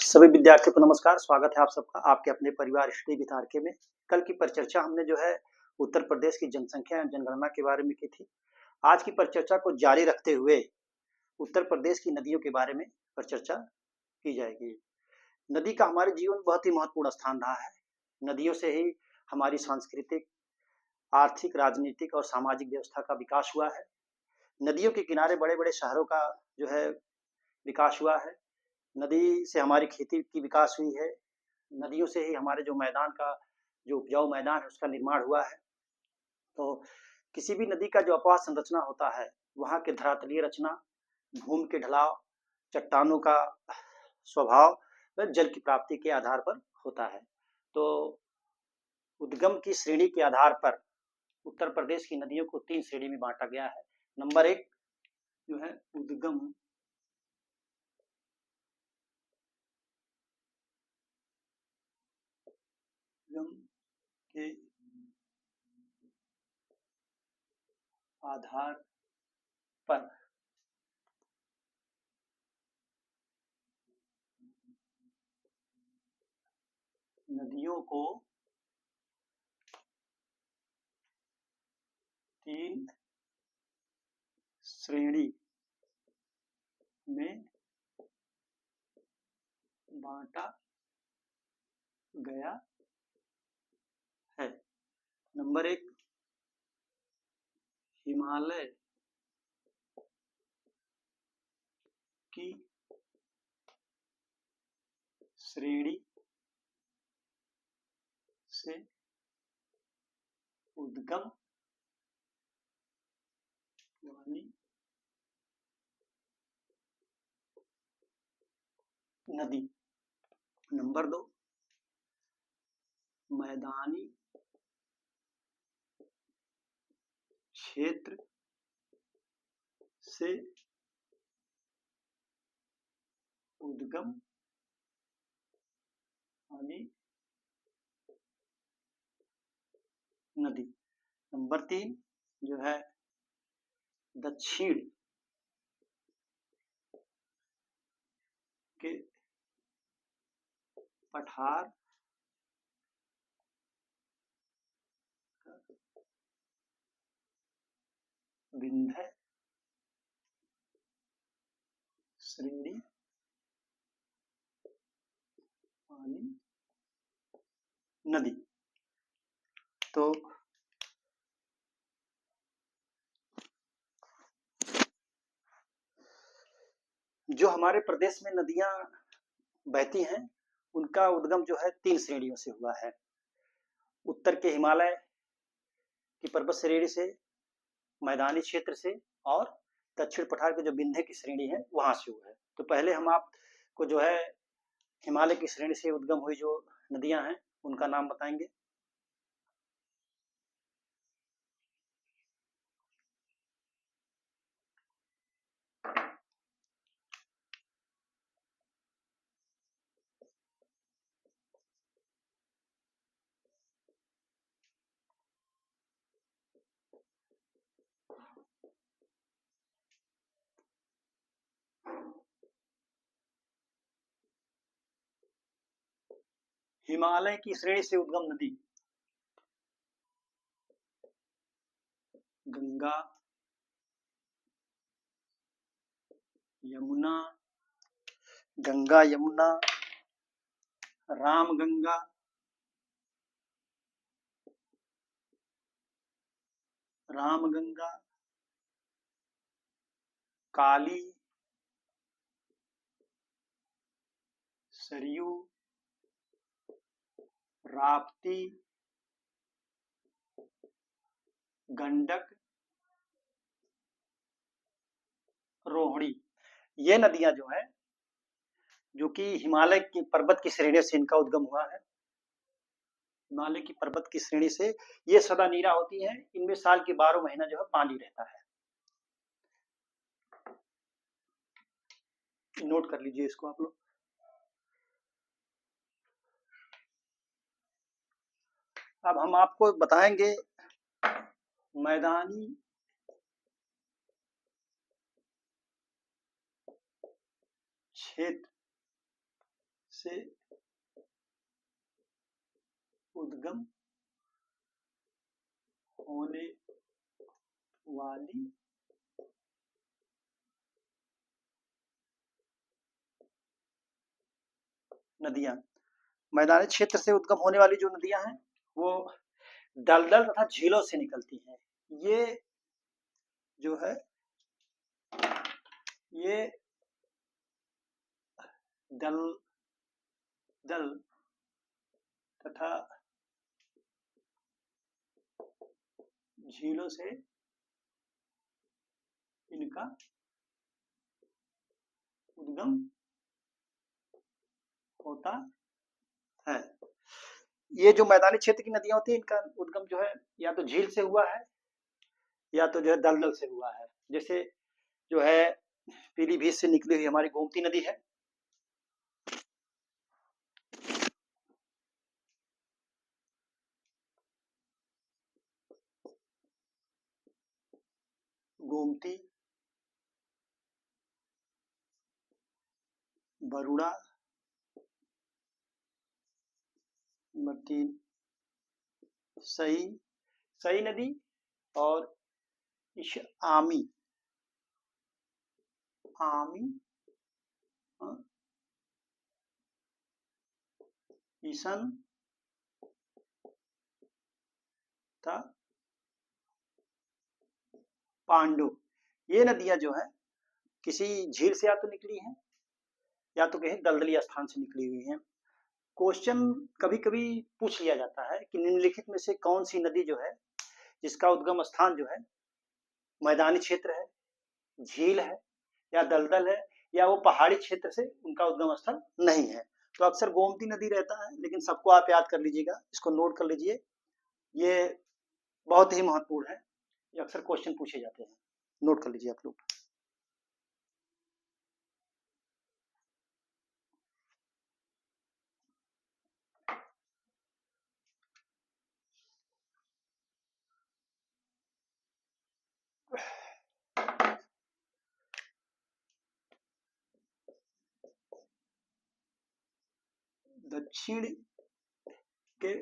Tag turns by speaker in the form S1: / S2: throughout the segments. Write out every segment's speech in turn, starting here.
S1: सभी विद्यार्थियों को नमस्कार, स्वागत है आप सबका आपके अपने परिवार स्टडी विद आरके में। कल की परिचर्चा हमने जो है उत्तर प्रदेश की जनसंख्या एवं जनगणना के बारे में की थी। आज की परिचर्चा को जारी रखते हुए उत्तर प्रदेश की नदियों के बारे में परिचर्चा की जाएगी। नदी का हमारे जीवन में बहुत ही महत्वपूर्ण स्थान रहा है। नदियों से ही हमारी सांस्कृतिक, आर्थिक, राजनीतिक और सामाजिक व्यवस्था का विकास हुआ है। नदियों के किनारे बड़े-बड़े शहरों का जो है विकास हुआ है। नदी से हमारी खेती की विकास हुई है। नदियों से ही हमारे जो मैदान का जो उपजाऊ मैदान है उसका निर्माण हुआ है। तो किसी भी नदी का जो अपवाह संरचना होता है, वहाँ के धरातलीय रचना, भूमि के ढलाव, चट्टानों का स्वभाव व जल की प्राप्ति के आधार पर होता है। तो उद्गम की श्रेणी के आधार पर उत्तर प्रदेश की नदियों को 3 श्रेणी में बांटा गया है। नंबर 1 जो है उद्गम के आधार पर नदियों को 3 श्रेणी में बांटा गया है। नंबर 1 हिमालय की श्रेणी से उद्गम वाली नदी। नंबर 2 मैदानी क्षेत्र से उद्गम वाली नदी। नंबर 3 जो है दक्षिण के पठार विंध्य श्रेणी वाली नदी। तो जो हमारे प्रदेश में नदियां बहती हैं उनका उद्गम जो है 3 श्रेणियों से हुआ है। उत्तर के हिमालय की पर्वत श्रेणी से, मैदानी क्षेत्र से और दक्षिण पठार की जो विंध्य की श्रेणी है वहां से हुआ है। तो पहले हम आपको जो है हिमालय की श्रेणी से उद्गम हुई जो नदियां हैं उनका नाम बताएंगे। हिमालय की श्रेणी से उद्गम नदी गंगा, यमुना, गंगा यमुना, रामगंगा, रामगंगा, काली, सरयू, राप्ती, गंडक, रोहिणी। ये नदियां जो है जो कि हिमालय की पर्वत की श्रेणी से इनका उद्गम हुआ है। हिमालय की पर्वत की श्रेणी से ये सदा नीरा होती है। इनमें साल के 12 महीना जो है पानी रहता है। नोट कर लीजिए इसको आप लोग। अब हम आपको बताएंगे मैदानी क्षेत्र से उद्गम होने वाली नदियां। मैदानी क्षेत्र से उद्गम होने वाली जो नदियां हैं वो दलदल तथा झीलों से निकलती हैं। ये जो है ये दलदल तथा झीलों से इनका उद्गम होता है। ये जो मैदानी क्षेत्र की नदियां होती हैं इनका उद्गम जो है या तो झील से हुआ है या तो जो है दलदल से हुआ है। जैसे जो है पीलीभीत से निकली हुई हमारी गोमती नदी है, गोमती, बरुणा, सई सई नदी और आमी आमी ईशन तथा पांडु। ये नदियां जो है किसी झील से या तो निकली हैं या तो कहीं दलदली स्थान से निकली हुई हैं। क्वेश्चन कभी कभी पूछ लिया जाता है कि निम्नलिखित में से कौन सी नदी जो है जिसका उद्गम स्थान जो है मैदानी क्षेत्र है, झील है या दलदल है या वो पहाड़ी क्षेत्र से उनका उद्गम स्थल नहीं है। तो अक्सर गोमती नदी रहता है, लेकिन सबको आप याद कर लीजिएगा, इसको नोट कर लीजिए, ये बहुत ही महत्वपूर्ण है, ये अक्सर क्वेश्चन पूछे जाते हैं, नोट कर लीजिए आप लोग। दक्षिण के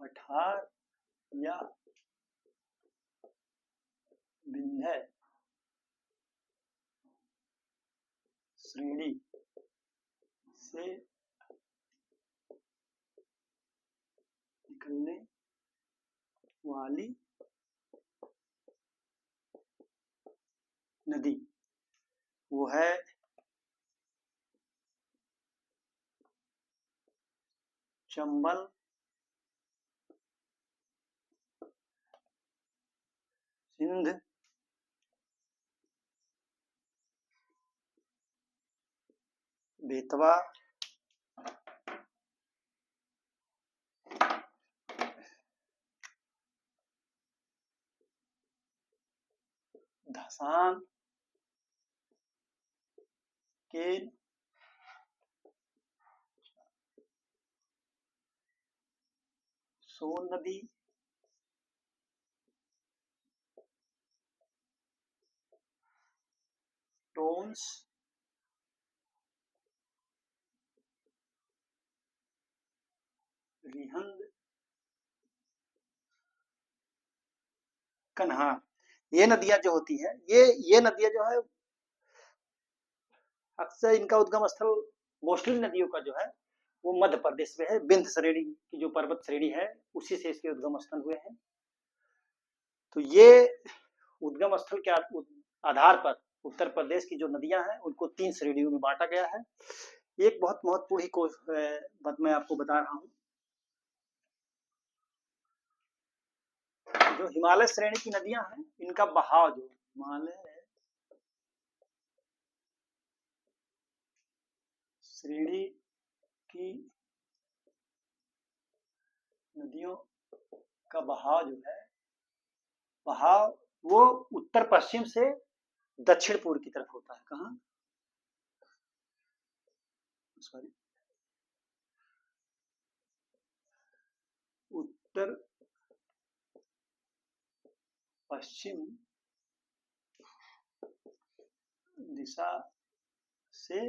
S1: पठार या विंध्य श्रेणी से निकलने वाली नदी वो है चंबल, सिंध, बेतवा, धसान, केन, सोन नदी, टोंस, रिहंद, कन्हार। ये नदियां जो होती हैं ये नदियां जो है अक्सर इनका उद्गम स्थल मोस्टली नदियों का जो है वो मध्य प्रदेश में है। विंध्य श्रेणी की जो पर्वत श्रेणी है उसी से इसके उद्गम स्थल हुए हैं। तो ये उद्गम स्थल के आधार पर उत्तर प्रदेश की जो नदियां हैं उनको 3 श्रेणियों में बांटा गया है। एक बहुत महत्वपूर्ण ही बात मैं आपको बता रहा हूँ, जो हिमालय श्रेणी की नदियां हैं इनका बहाव जो हिमालय श्रेणी की नदियों का बहाव जो है बहाव वो उत्तर पश्चिम से दक्षिण पूर्व की तरफ होता है। कहाँ? सॉरी, उत्तर पश्चिम दिशा से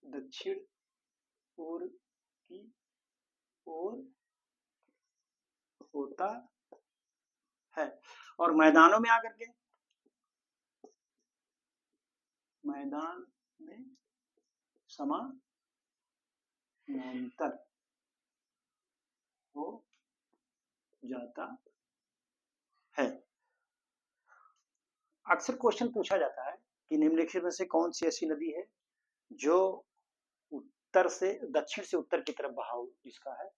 S1: दक्षिण पूर्व की ओर होता है और मैदानों में आकर के मैदान में समानांतर हो जाता है। अक्सर क्वेश्चन पूछा जाता है कि निम्नलिखित में से कौन सी ऐसी नदी है जो उत्तर से दक्षिण से उत्तर की तरफ बहाव जिसका है।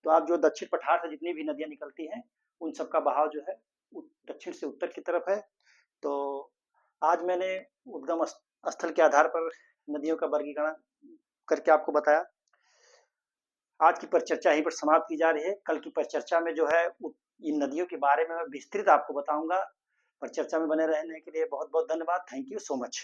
S1: तो आप जो दक्षिण पठार से जितनी भी नदियां निकलती हैं उन सबका बहाव जो है दक्षिण से उत्तर की तरफ है। तो आज मैंने उद्गम स्थल के आधार पर नदियों का वर्गीकरण करके आपको बताया। आज की परिचर्चा यहीं पर समाप्त की जा रही है। कल की परिचर्चा में जो है इन नदियों के बारे में मैं विस्तृत आपको बताऊंगा। परिचर्चा में बने रहने के लिए बहुत बहुत धन्यवाद। Thank you so much.